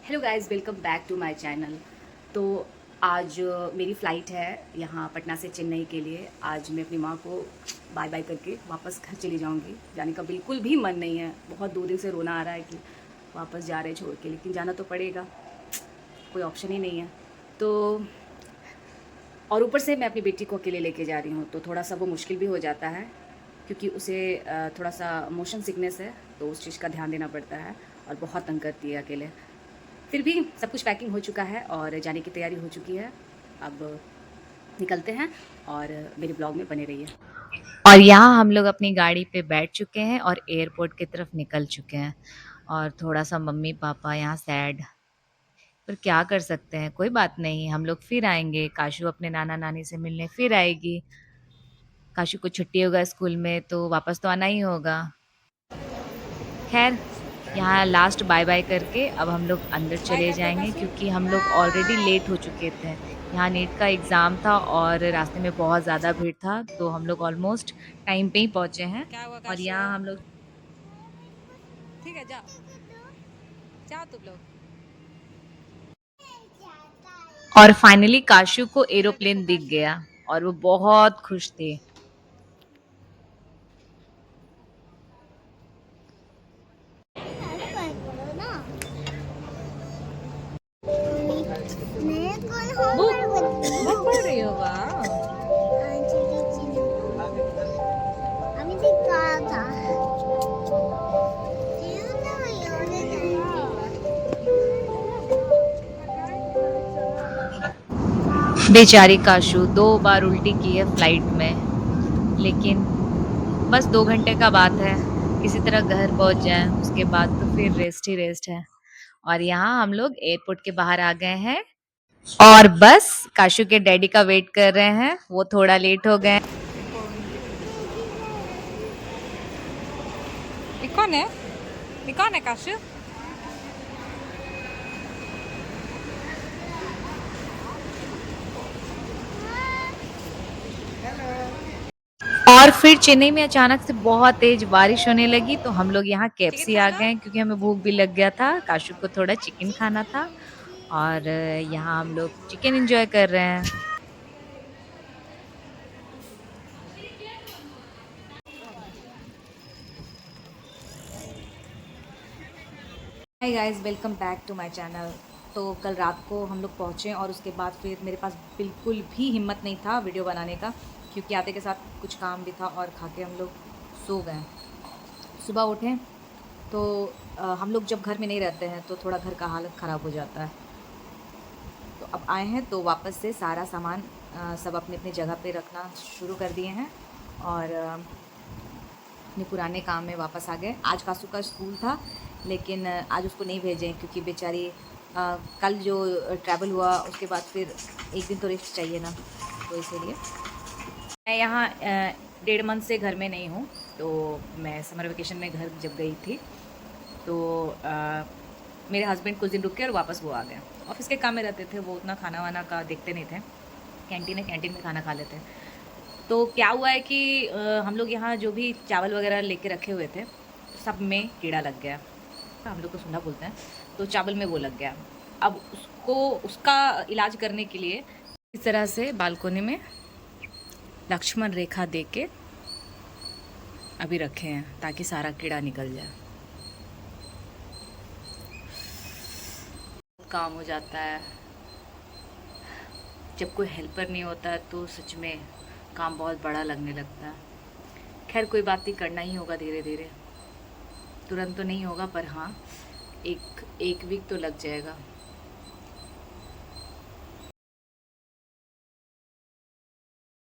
Hello guys, welcome back to my channel. तो आज मेरी फ़्लाइट है यहाँ पटना से चेन्नई के लिए। आज मैं अपनी माँ को बाय बाय करके वापस घर चली जाऊँगी। जाने का बिल्कुल भी मन नहीं है, बहुत 2 दिन से रोना आ रहा है कि वापस जा रहे हैं छोड़ के, लेकिन जाना तो पड़ेगा, कोई ऑप्शन ही नहीं है। तो और ऊपर से मैं अपनी बेटी को अकेले लेके जा रही हूँ, तो थोड़ा सा वो मुश्किल भी हो जाता है क्योंकि उसे थोड़ा सा मोशन सिकनेस है, तो उस चीज़ का ध्यान देना पड़ता है और बहुत तंग करती है अकेले। फिर भी सब कुछ पैकिंग हो चुका है और जाने की तैयारी हो चुकी है। अब निकलते हैं और मेरे ब्लॉग में बने रहिए। और यहाँ हम लोग अपनी गाड़ी पे बैठ चुके हैं और एयरपोर्ट की तरफ निकल चुके हैं। और थोड़ा सा मम्मी पापा यहाँ सैड, पर क्या कर सकते हैं, कोई बात नहीं, हम लोग फिर आएंगे। काशू अपने नाना नानी से मिलने फिर आएगी। काशू को छुट्टी होगा स्कूल में तो वापस तो आना ही होगा। खैर, यहाँ लास्ट बाय बाय करके अब हम लोग अंदर बाय चले कर दो जाएंगे काशू। क्योंकि हम लोग ऑलरेडी लेट हो चुके थे। यहाँ नीट का एग्ज़ाम था और रास्ते में बहुत ज़्यादा भीड़ था, तो हम लोग ऑलमोस्ट टाइम पे ही पहुँचे हैं। क्या हुआ और काशू? यहाँ हम लोग ठीक है, जाओ जाओ तुम लोग। और फाइनली काशू को इधर देखो एरोप्लेन दिख काशू। गया और वो बहुत खुश थे। बुक बुक पढ़ रही हो? वाह। बेचारी काशू 2 बार उल्टी की है फ्लाइट में, लेकिन बस 2 घंटे का बात है, किसी तरह घर पहुंच जाए, उसके बाद तो फिर रेस्ट ही रेस्ट है। और यहाँ हम लोग एयरपोर्ट के बाहर आ गए हैं और बस काशू के डैडी का वेट कर रहे हैं, वो थोड़ा लेट हो गए। ये कौन है? ये कौन है काशू? और फिर चेन्नई में अचानक से बहुत तेज बारिश होने लगी, तो हम लोग यहाँ चिकन केएफसी आ खाना? गए क्योंकि हमें भूख भी लग गया था। काशू को थोड़ा चिकन खाना था और यहाँ हम लोग चिकन एंजॉय कर रहे हैं। Hi guys, welcome back to my channel. तो कल रात को हम लोग पहुँचे और उसके बाद फिर मेरे पास बिल्कुल भी हिम्मत नहीं था वीडियो बनाने का, क्योंकि आते के साथ कुछ काम भी था और खा के हम लोग सो गए। सुबह उठे तो हम लोग जब घर में नहीं रहते हैं तो थोड़ा घर का हालत ख़राब हो जाता है। तो अब आए हैं तो वापस से सारा सामान सब अपने अपने जगह पे रखना शुरू कर दिए हैं और अपने पुराने काम में वापस आ गए। आज कासू का स्कूल था, लेकिन आज उसको नहीं भेजें क्योंकि बेचारी कल जो ट्रैवल हुआ उसके बाद फिर एक दिन तो रेस्ट चाहिए ना, तो इसीलिए मैं यहाँ 1.5 मंथ से घर में नहीं हूँ। तो मैं समर वेकेशन में घर जब गई थी तो मेरे हस्बैंड कुछ दिन रुक के और वापस वो आ गए। ऑफिस के काम में रहते थे, वो उतना खाना वाना का देखते नहीं थे, कैंटीन है, कैंटीन में खाना खा लेते। तो क्या हुआ है कि हम लोग यहाँ जो भी चावल वगैरह लेके रखे हुए थे सब में कीड़ा लग गया। हम लोग तो सुंडा बोलते हैं, तो चावल में वो लग गया। अब उसको उसका इलाज करने के लिए इस तरह से बालकोनी में लक्ष्मण रेखा दे के अभी रखे हैं ताकि सारा कीड़ा निकल जाए। काम हो जाता है जब कोई हेल्पर नहीं होता है, तो सच में काम बहुत बड़ा लगने लगता है। खैर कोई बात नहीं, करना ही होगा धीरे धीरे, तुरंत तो नहीं होगा, पर हाँ एक वीक तो लग जाएगा।